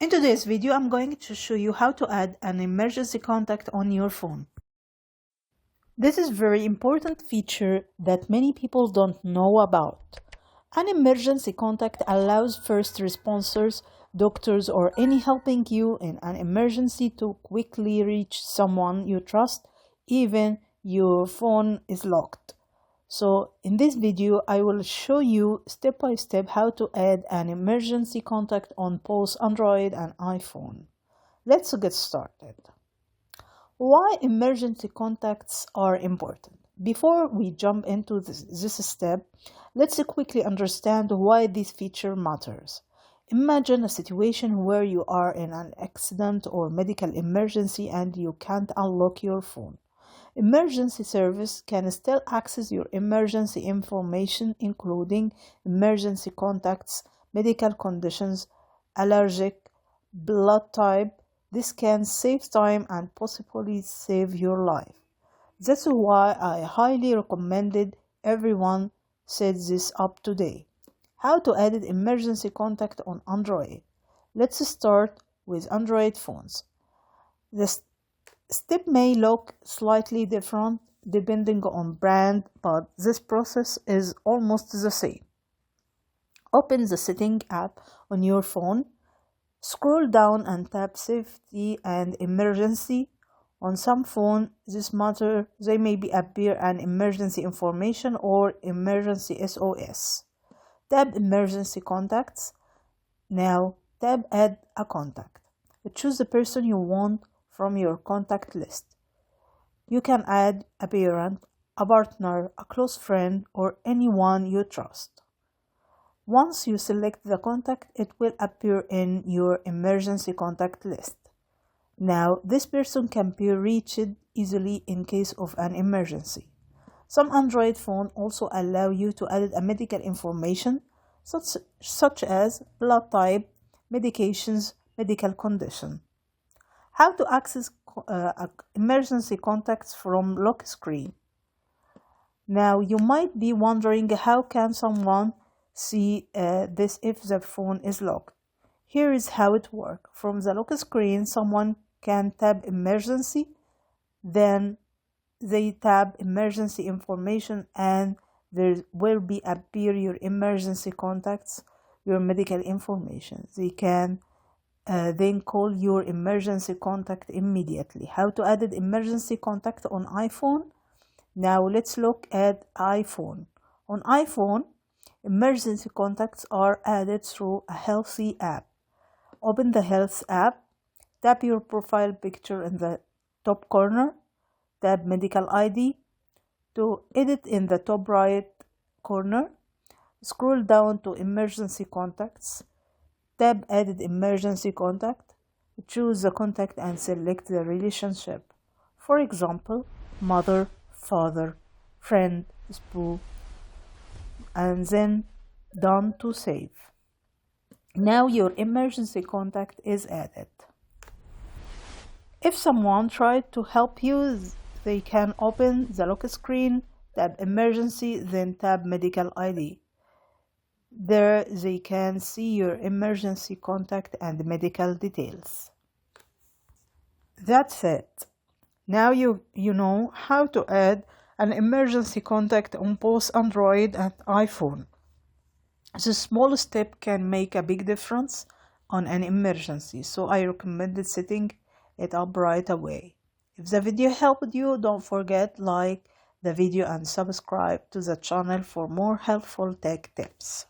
In today's video, I'm going to show you how to add an emergency contact on your phone. This is a very important feature that many people don't know about. An emergency contact allows first responders, doctors, or any helping you in an emergency to quickly reach someone you trust, even your phone is locked. So in this video, I will show you step by step how to add an emergency contact on both Android and iPhone. Let's get started. Why emergency contacts are important? Before we jump into this step, let's quickly understand why this feature matters. Imagine a situation where you are in an accident or medical emergency and you can't unlock your phone. Emergency service can still access your emergency information, including emergency contacts, medical conditions, allergic, blood type. This can save time and possibly save your life. That's why I highly recommended everyone set this up today. How to add an emergency contact on Android? Let's start with Android phones. The step may look slightly different depending on brand, but this process is almost the same. Open the Setting app on your phone. Scroll down and tap Safety and Emergency. On some phones, this matter, they may appear an emergency information or emergency SOS. Tap Emergency Contacts. Now tap Add a Contact. Choose the person you want from your contact list. You can add a parent, a partner, a close friend, or anyone you trust. Once you select the contact, it will appear in your emergency contact list. Now, this person can be reached easily in case of an emergency. Some Android phones also allow you to add a medical information such as blood type, medications, medical condition. How to access emergency contacts from lock screen. Now, you might be wondering how can someone see this if the phone is locked. Here is how it works. From the lock screen, someone can tap emergency, then they tap emergency information and there will be appear your emergency contacts, your medical information. They can then call your emergency contact immediately. How to add an emergency contact on iPhone? Now let's look at iPhone. On iPhone, emergency contacts are added through a Healthy app. Open the Health app, tap your profile picture in the top corner, tap Medical ID. To edit in the top right corner, scroll down to Emergency Contacts. Tap Added Emergency Contact. Choose the contact and select the relationship. For example, mother, father, friend, spouse, and then done to save. Now your emergency contact is added. If someone tried to help you, they can open the lock screen, tap Emergency, then tap Medical ID. There they can see your emergency contact and medical details. That's it. Now you know how to add an emergency contact on both Android and iPhone. This small step can make a big difference on an emergency, so I recommend setting it up right away. If the video helped you, don't forget like the video and subscribe to the channel for more helpful tech tips.